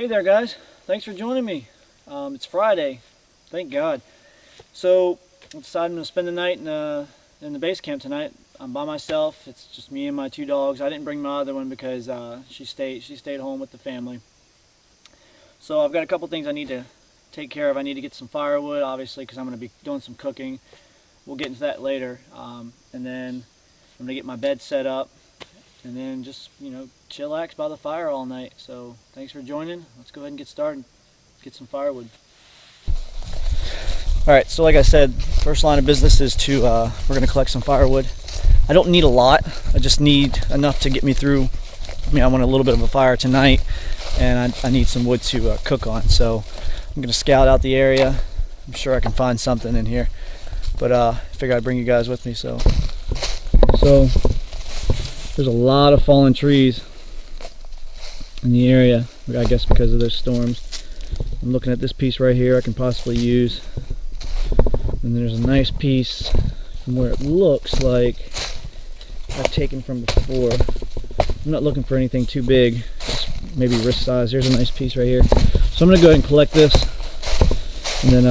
there, guys. Thanks for joining me. It's Friday, thank God. So I decided I'm going to spend the night in the base camp tonight. I'm by myself. It's just me and my two dogs. I didn't bring my other one because she stayed home with the family. So I've got a couple things I need to take care of. I need to get some firewood, obviously, because I'm going to be doing some cooking. We'll get into that later. And then I'm going to get my bed set up. And then just, chillax by the fire all night. So thanks for joining. Let's go ahead and get started. Get some firewood. Alright, so like I said, first line of business is we're going to collect some firewood. I don't need a lot. I just need enough to get me through. I want a little bit of a fire tonight, and I need some wood to cook on. So I'm going to scout out the area. I'm sure I can find something in here. But I figured I'd bring you guys with me. So there's a lot of fallen trees in the area, I guess because of those storms. I'm looking at this piece right here I can possibly use. And there's a nice piece from where it looks like I've taken from before. I'm not looking for anything too big, just maybe wrist size. There's a nice piece right here. So I'm going to go ahead and collect this, and then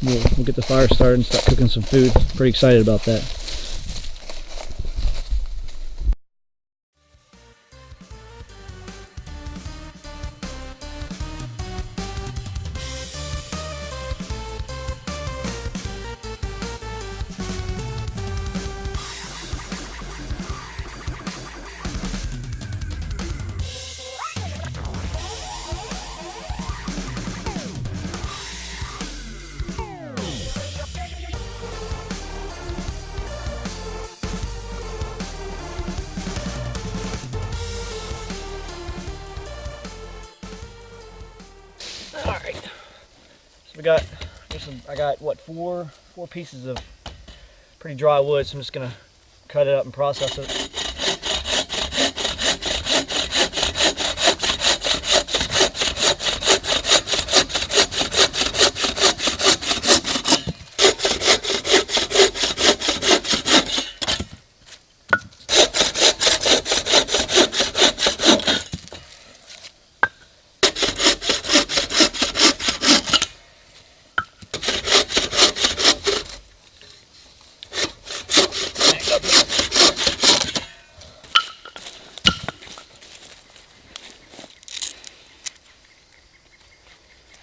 we'll get the fire started and start cooking some food. Pretty excited about that. Alright, so I got what, four pieces of pretty dry wood, so I'm just gonna cut it up and process it.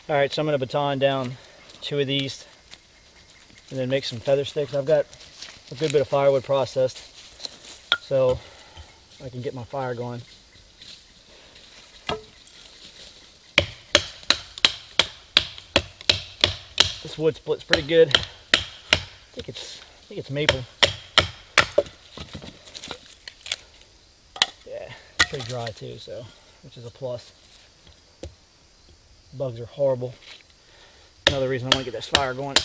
Alright, so I'm going to baton down 2 of these and then make some feather sticks. I've got a good bit of firewood processed, so I can get my fire going. This wood splits pretty good. I think it's maple. Yeah, it's pretty dry too, so which is a plus. Bugs are horrible. Another reason I want to get this fire going.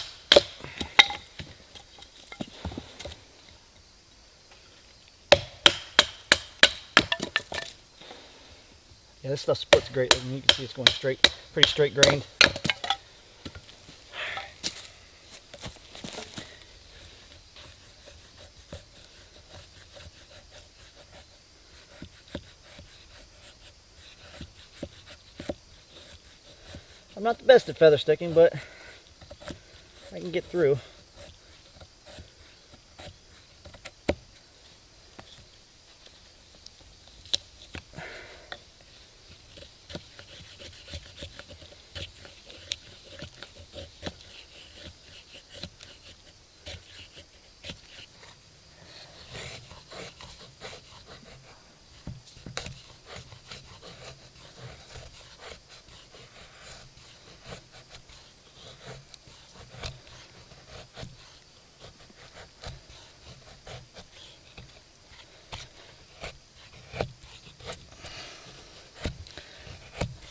Yeah, this stuff splits great. I mean, you can see it's going straight, pretty straight grained. I'm not the best at feather sticking, but I can get through.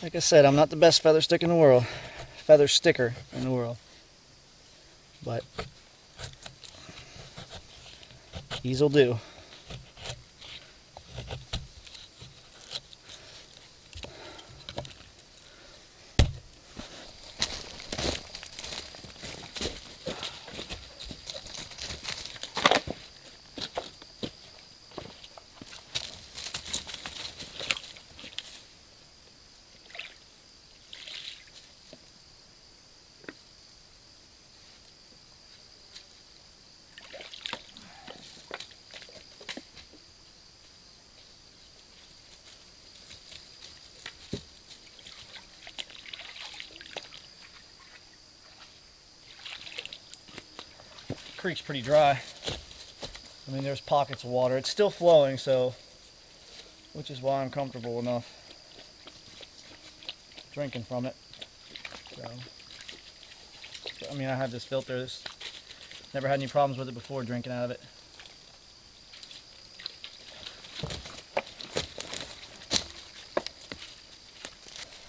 Like I said, I'm not the best feather sticker in the world. But these'll do. creek's pretty dry. I mean, there's pockets of water. It's still flowing, so, which is why I'm comfortable enough drinking from it. So, I mean, I have this filter. Never had any problems with it before drinking out of it.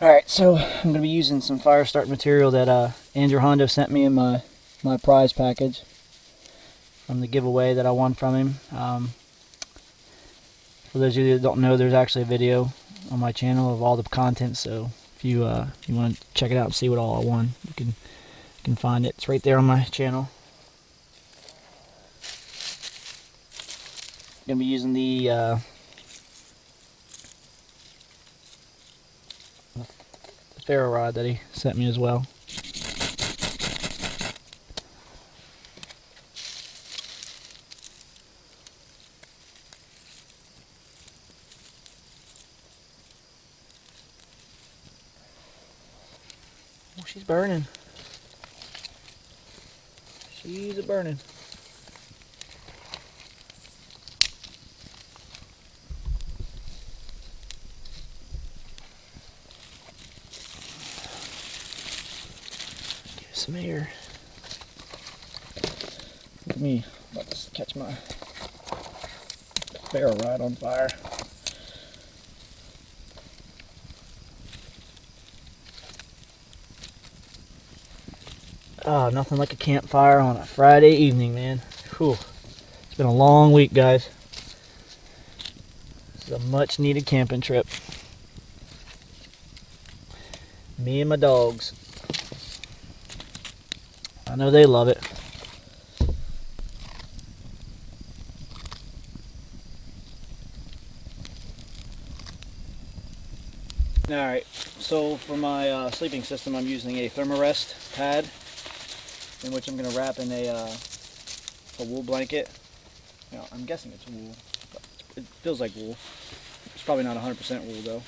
Alright, so I'm going to be using some fire start material that Andrew Hondo sent me in my prize package from the giveaway that I won from him. For those of you that don't know, there's actually a video on my channel of all the content, so if you want to check it out and see what all I won, you can find it. It's right there on my channel. I'm going to be using the ferro rod that he sent me as well. Oh, she's burning. She's a burning. Some air. Look at me, about to catch my ferro rod on fire. Oh, nothing like a campfire on a Friday evening, man. Whew. It's been a long week, guys. This is a much needed camping trip. Me and my dogs. I know they love it. Alright, so for my sleeping system I'm using a Thermarest pad in which I'm going to wrap in a wool blanket. You know, I'm guessing it's wool, but it feels like wool. It's probably not 100% wool though.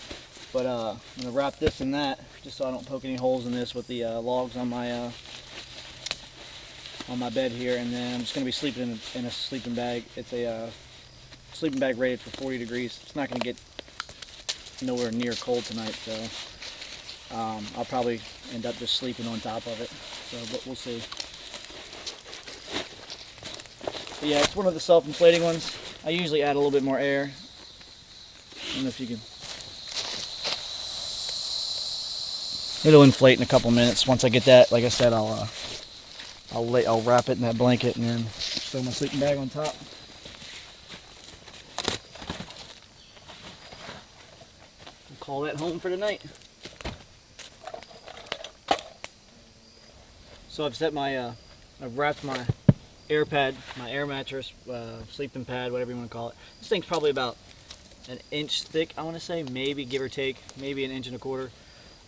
But I'm going to wrap this in that just so I don't poke any holes in this with the logs on my bed here, and then I'm just going to be sleeping in a sleeping bag. It's a sleeping bag rated for 40 degrees. It's not going to get nowhere near cold tonight, so I'll probably end up just sleeping on top of it. So, but we'll see. But yeah, it's one of the self-inflating ones. I usually add a little bit more air. I don't know if you can. It'll inflate in a couple minutes. Once I get that, like I said, I'll wrap it in that blanket and then throw my sleeping bag on top. We'll call that home for tonight. So I've wrapped my air pad, my air mattress, sleeping pad, whatever you want to call it. This thing's probably about an inch thick, I want to say, maybe give or take, maybe an inch and a quarter.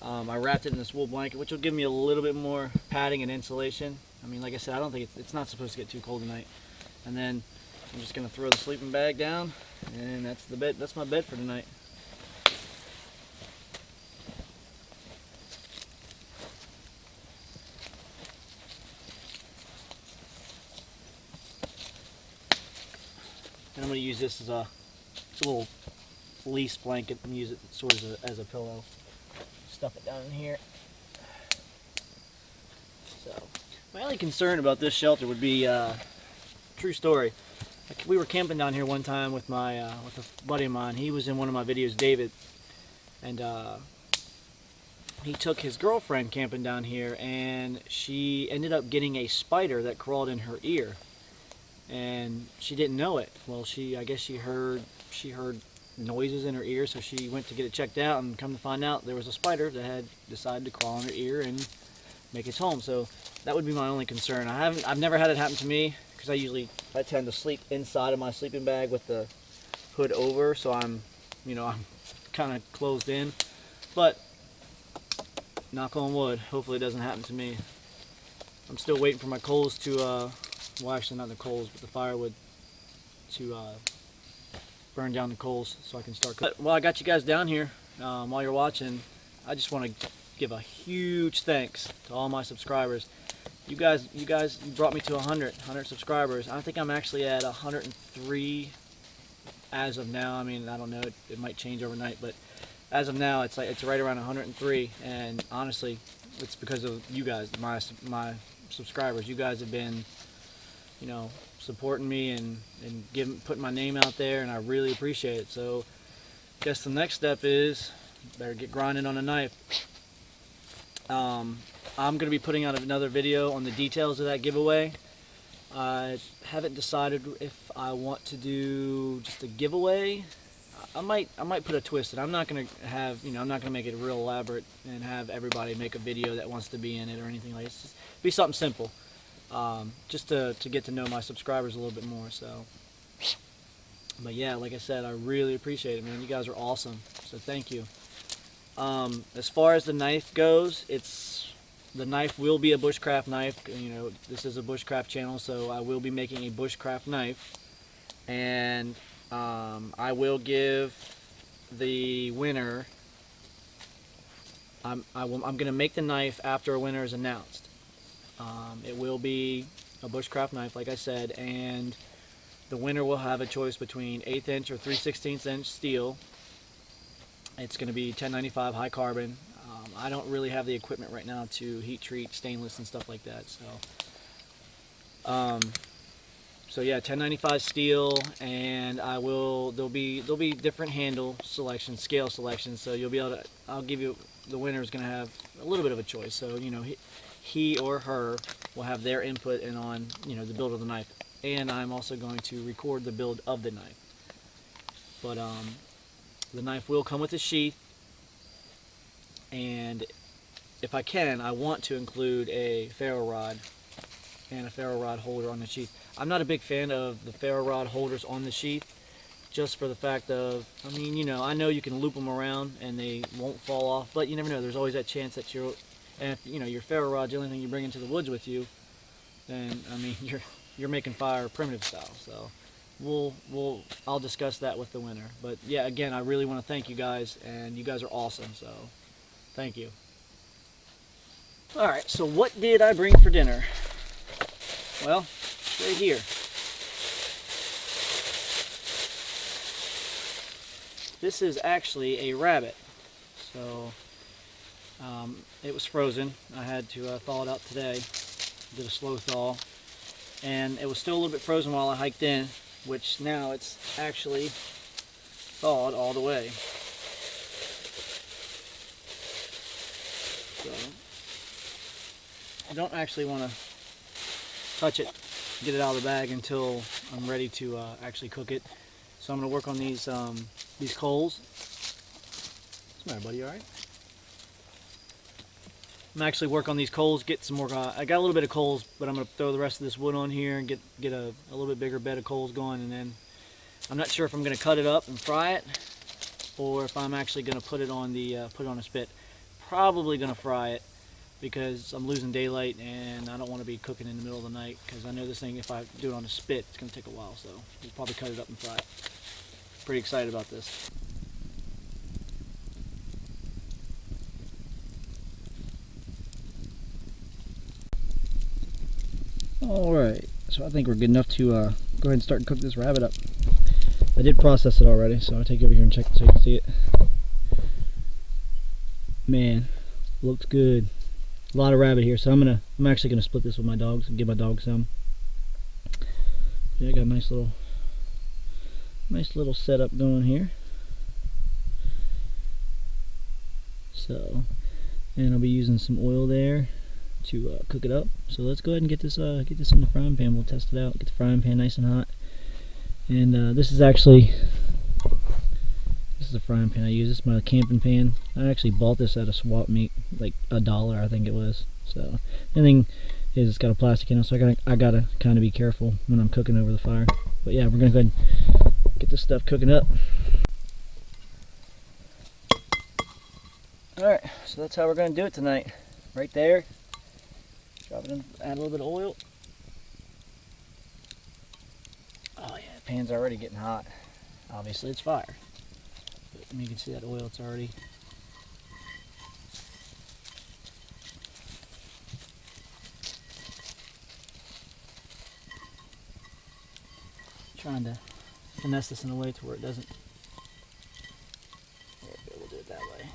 I wrapped it in this wool blanket, which will give me a little bit more padding and insulation. I mean, like I said, I don't think it's not supposed to get too cold tonight. And then I'm just gonna throw the sleeping bag down, and that's the bed. That's my bed for tonight. And I'm gonna use this as it's a little fleece blanket and use it sort of as a pillow. Stuff it down in here. So, my only concern about this shelter would be, true story. We were camping down here one time with with a buddy of mine. He was in one of my videos, David, and he took his girlfriend camping down here, and she ended up getting a spider that crawled in her ear, and she didn't know it. Well, I guess she heard noises in her ear, so she went to get it checked out, and come to find out there was a spider that had decided to crawl in her ear and make its home. So that would be my only concern. I've never had it happen to me, because I tend to sleep inside of my sleeping bag with the hood over, so I'm kind of closed in. But knock on wood, hopefully it doesn't happen to me. I'm still waiting for my coals to well, actually not the coals, but the firewood to burn down the coals so I can start cooking. Well, I got you guys down here while you're watching. I just want to give a huge thanks to all my subscribers. you brought me to 100 subscribers. I think I'm actually at 103 as of now. I mean, I don't know, it might change overnight, but as of now, it's right around 103. And honestly, it's because of you guys, my subscribers. You guys have been, you know, supporting me and putting my name out there, and I really appreciate it. So, I guess the next step is better get grinding on a knife. I'm going to be putting out another video on the details of that giveaway. I haven't decided if I want to do just a giveaway. I might put a twist in it. I'm not going to have, you know, I'm not going to make it real elaborate and have everybody make a video that wants to be in it or anything like that. Just be something simple, just to get to know my subscribers a little bit more. So, but yeah, like I said, I really appreciate it, man. You guys are awesome. So thank you. As far as the knife goes, the knife will be a bushcraft knife. You know, this is a bushcraft channel, so I will be making a bushcraft knife, and I will give the winner. I'm going to make the knife after a winner is announced. It will be a bushcraft knife, like I said, and the winner will have a choice between 1/8 inch or 3/16 inch steel. It's going to be 1095 high carbon. I don't really have the equipment right now to heat treat stainless and stuff like that. So yeah, 1095 steel, and there'll be different handle selections, scale selections. So you'll be able to. I'll give you, the winner is going to have a little bit of a choice. So, you know, he or her will have their input in on, you know, the build of the knife, and I'm also going to record the build of the knife. But the knife will come with a sheath, and if I can, I want to include a ferro rod and a ferro rod holder on the sheath. I'm not a big fan of the ferro rod holders on the sheath, just for the fact of, I mean, you know, I know you can loop them around and they won't fall off, but you never know. There's always that chance that and if, you know, your ferro rod's the only thing you bring into the woods with you, then, I mean, you're making fire primitive style. So I'll discuss that with the winner. But yeah, again, I really want to thank you guys, and you guys are awesome, so thank you. Alright, so what did I bring for dinner? Well, right here. This is actually a rabbit. So it was frozen. I had to thaw it out today. Did a slow thaw, and it was still a little bit frozen while I hiked in, which now it's actually thawed all the way. So I don't actually want to touch it, get it out of the bag until I'm ready to actually cook it. So I'm going to work on these coals. What's the matter, buddy? You all right? I'm actually work on these coals, get some more. I got a little bit of coals, but I'm going to throw the rest of this wood on here and get a little bit bigger bed of coals going, and then I'm not sure if I'm going to cut it up and fry it, or if I'm actually going to put it on a spit. Probably going to fry it, because I'm losing daylight and I don't want to be cooking in the middle of the night, because I know this thing, if I do it on a spit, it's going to take a while. So we'll probably cut it up and fry it. Pretty excited about this. Alright, so I think we're good enough to go ahead and start and cook this rabbit up. I did process it already, so I'll take it over here and check it so you can see it. Man, looks good. A lot of rabbit here, so I'm actually gonna split this with my dogs and give my dogs some. Yeah, I got a nice little setup going here. So, and I'll be using some oil there to cook it up. So let's go ahead and get this in the frying pan. We'll test it out. Get the frying pan nice and hot. And this is a frying pan I use. This is my camping pan. I actually bought this at a swap meet, like $1, I think it was. So the thing is, it's got a plastic in it, so I gotta kind of be careful when I'm cooking over the fire. But yeah, we're gonna go ahead and get this stuff cooking up. All right, so that's how we're gonna do it tonight. Right there. Drop it in, add a little bit of oil. Oh yeah, the pan's already getting hot. Obviously it's fire. But you can see that oil, it's already. trying to finesse this in a way to where it doesn't. There we go, we'll do it that way.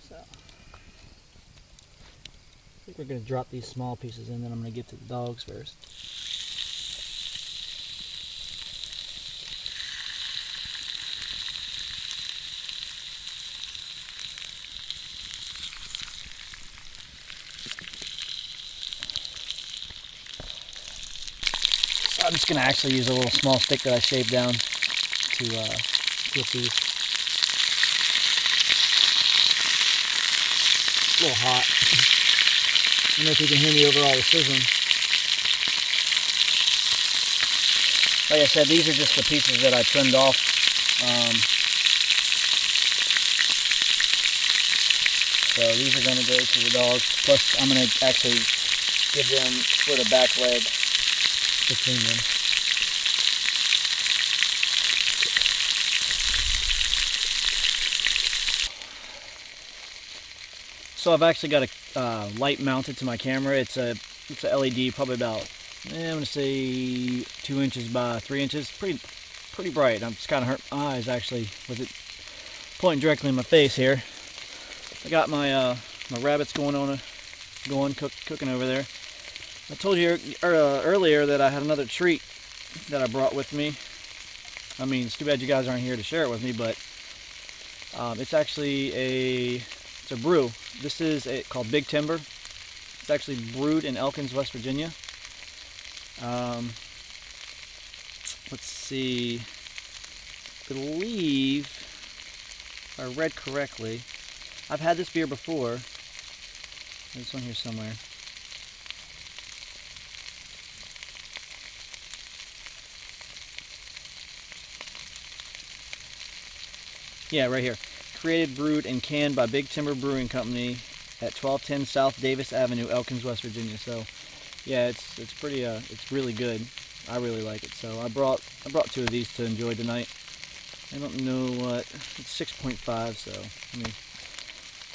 So, I think we're going to drop these small pieces in, then I'm going to get to the dogs first. I'm just going to actually use a little small stick that I shaved down to get these. It's a little hot. I don't know if you can hear me over all the sizzling. Like I said, these are just the pieces that I trimmed off. So these are going to go to the dogs. Plus, I'm going to actually give them for the back leg between them. So I've actually got a light mounted to my camera. It's a LED, probably about I'm gonna say 2 inches by 3 inches. Pretty bright. I'm just kind of hurt my eyes actually with it pointing directly in my face here. I got my my rabbits cooking over there. I told you earlier that I had another treat that I brought with me. I mean, it's too bad you guys aren't here to share it with me, but it's actually a brew. This is called Big Timber. It's actually brewed in Elkins, West Virginia. Let's see. I believe, if I read correctly, I've had this beer before. There's one here somewhere. Yeah, right here. Created, brewed, and canned by Big Timber Brewing Company at 1210 South Davis Avenue, Elkins, West Virginia. So, yeah, it's pretty it's really good. I really like it. So I brought 2 of these to enjoy tonight. I don't know what it's 6.5. So I mean,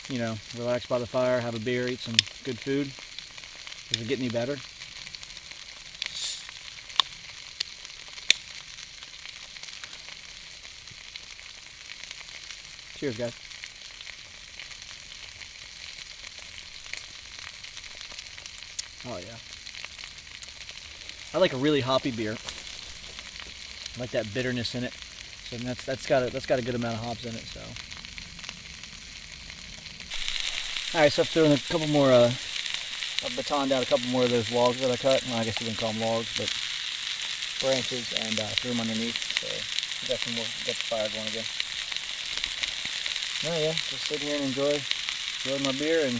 you know, relax by the fire, have a beer, eat some good food. Does it get any better? Cheers, guys. Oh yeah. I like a really hoppy beer. I like that bitterness in it. So that's got a good amount of hops in it. So. All right, so I've thrown a couple more. I've batoned out a couple more of those logs that I cut. Well, I guess you wouldn't call them logs, but branches, and threw them underneath. So got some more. Got the fire going again. Oh yeah, just sit here and enjoy my beer and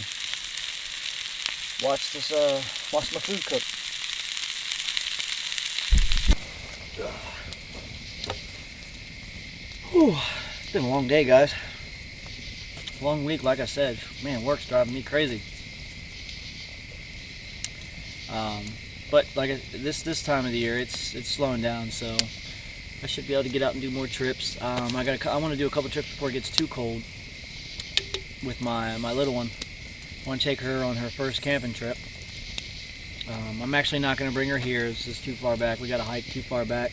watch my food cook. Whew. It's been a long day, guys. Long week, like I said. Man, work's driving me crazy. But like this time of the year, it's slowing down, so I should be able to get out and do more trips. I want to do a couple trips before it gets too cold with my little one. I want to take her on her first camping trip. I'm actually not going to bring her here. This is too far back. We got to hike too far back.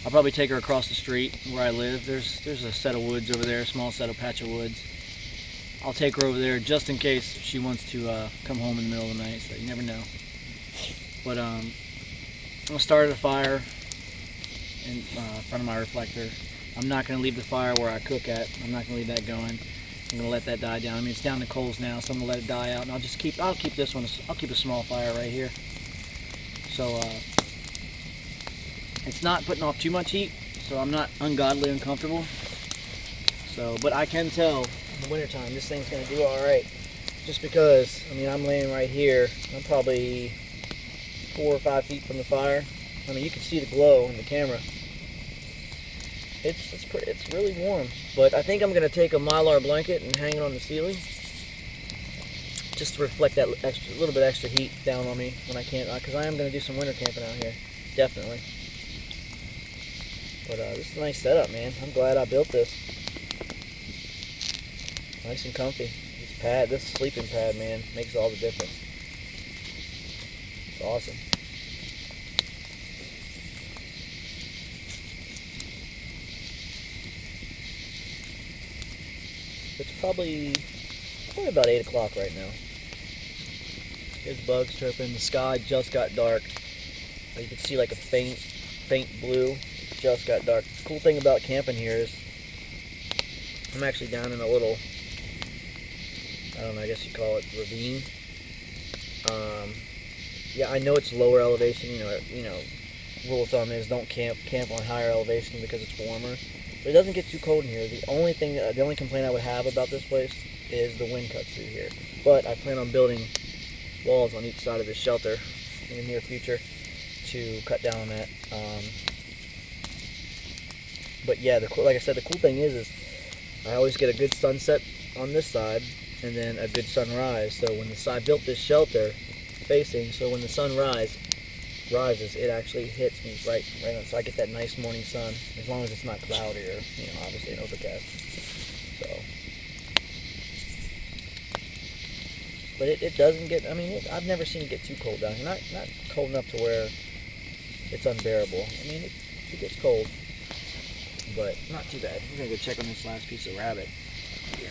I'll probably take her across the street where I live. There's a set of woods over there, a small patch of woods. I'll take her over there just in case she wants to come home in the middle of the night. So you never know. But I'll start a fire in front of my reflector. I'm not going to leave the fire where I cook at. I'm not going to leave that going. I'm going to let that die down. I mean, it's down to coals now, so I'm going to let it die out. And I'll keep this one. I'll keep a small fire right here. So it's not putting off too much heat, so I'm not ungodly uncomfortable. So, but I can tell in the wintertime this thing's going to do all right. Just because, I mean, I'm laying right here. I'm probably 4 or 5 feet from the fire. I mean, you can see the glow in the camera. It's really warm. But I think I'm going to take a Mylar blanket and hang it on the ceiling, just to reflect that little bit extra heat down on me when I can't, because I am going to do some winter camping out here, definitely. But this is a nice setup, man. I'm glad I built this. Nice and comfy. This sleeping pad, man, makes all the difference. It's awesome. It's probably about 8 o'clock right now. There's bugs chirping. The sky just got dark. You can see like a faint blue. It just got dark. The cool thing about camping here is I'm actually down in a little, I don't know, I guess you call it ravine. Yeah, I know it's lower elevation. You know, rule of thumb is don't camp on higher elevation because it's warmer. But it doesn't get too cold in here. The only complaint I would have about this place is the wind cuts through here. But I plan on building walls on each side of this shelter in the near future to cut down on that. But yeah, like I said, the cool thing is I always get a good sunset on this side and then a good sunrise. So when I built this shelter facing, so when the sun rises, it actually hits me right on. So I get that nice morning sun, as long as it's not cloudy or, obviously an overcast. So, but it doesn't get. I mean, I've never seen it get too cold down here. Not cold enough to where it's unbearable. I mean, it gets cold, but not too bad. We're gonna go check on this last piece of rabbit here.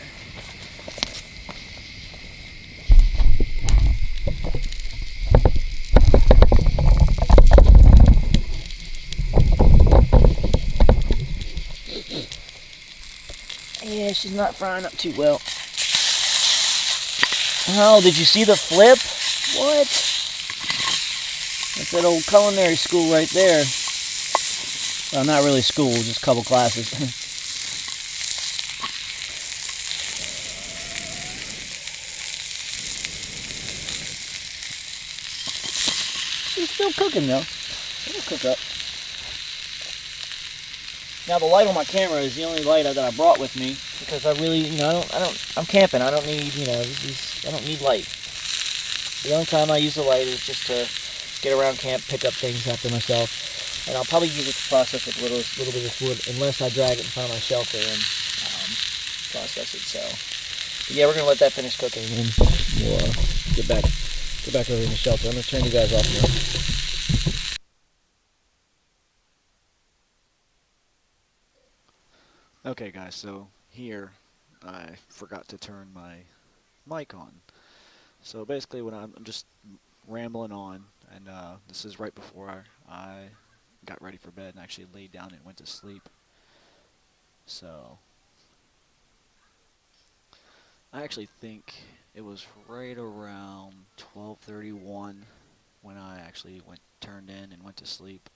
Yeah, she's not frying up too well. Oh, did you see the flip? What? That's that old culinary school right there. Well, not really school, just a couple classes. She's still cooking though. It'll cook up. Now the light on my camera is the only light that I brought with me because I really, I'm camping. I don't need, I don't need light. The only time I use the light is just to get around camp, pick up things after myself, and I'll probably use it to process a little bit of this wood unless I drag it in front of my shelter and process it. So, but yeah, we're gonna let that finish cooking and we'll get back over in the shelter. I'm gonna turn you guys off now. Okay guys, so here I forgot to turn my mic on. So basically when I'm just rambling on, and this is right before I got ready for bed and actually laid down and went to sleep. So I actually think it was right around 12:31 when I actually turned in and went to sleep.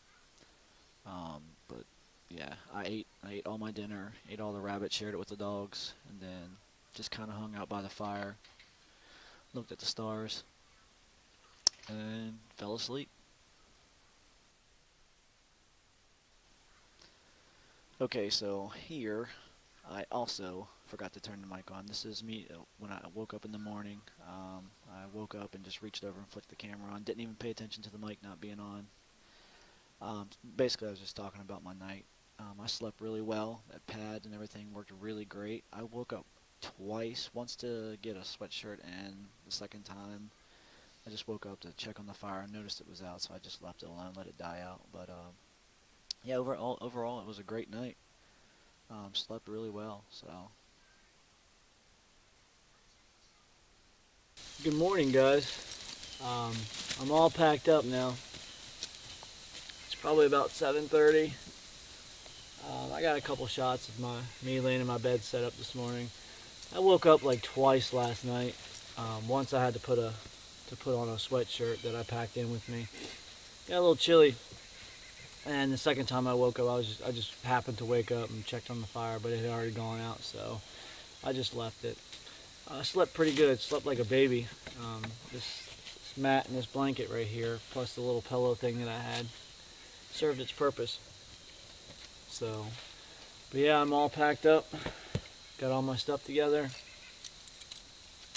But yeah, I ate all my dinner, ate all the rabbit, shared it with the dogs, and then just kind of hung out by the fire, looked at the stars, and fell asleep. Okay, so here, I also forgot to turn the mic on. This is me when I woke up in the morning. I woke up and just reached over and flicked the camera on. Didn't even pay attention to the mic not being on. Basically, I was just talking about my night. I slept really well. That pad and everything worked really great. I woke up twice, once to get a sweatshirt, and the second time I just woke up to check on the fire and noticed it was out, so I just left it alone, let it die out. But yeah, overall, it was a great night. Slept really well, so. Good morning, guys. I'm all packed up now. It's probably about 7:30. I got a couple shots of me laying in my bed set up this morning. I woke up like twice last night. Once I had to put on a sweatshirt that I packed in with me. Got a little chilly. And the second time I woke up, I just happened to wake up and checked on the fire, but it had already gone out, so I just left it. I slept pretty good. Slept like a baby. This mat and this blanket right here, plus the little pillow thing that I had, served its purpose. So, but yeah, I'm all packed up. Got all my stuff together.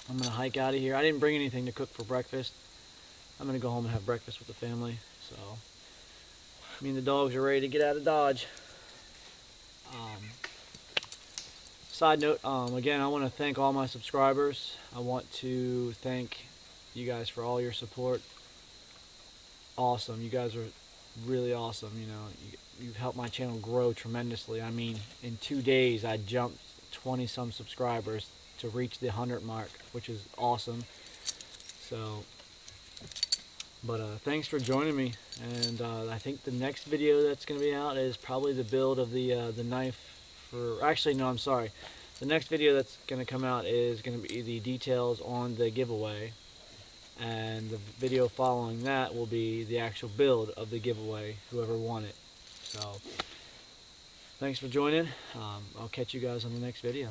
I'm gonna hike out of here. I didn't bring anything to cook for breakfast. I'm gonna go home and have breakfast with the family. So, me and the dogs are ready to get out of Dodge. Side note, again, I want to thank all my subscribers. I want to thank you guys for all your support. Awesome. You guys are really awesome. You've helped my channel grow tremendously. I mean, in 2 days, I jumped 20 some subscribers to reach the 100 mark, which is awesome. So, but thanks for joining me, and I think the next video that's going to be out is probably the build of the knife for, actually no, I'm sorry. The next video that's going to come out is going to be the details on the giveaway, and the video following that will be the actual build of the giveaway, whoever won it. So, thanks for joining. I'll catch you guys on the next video.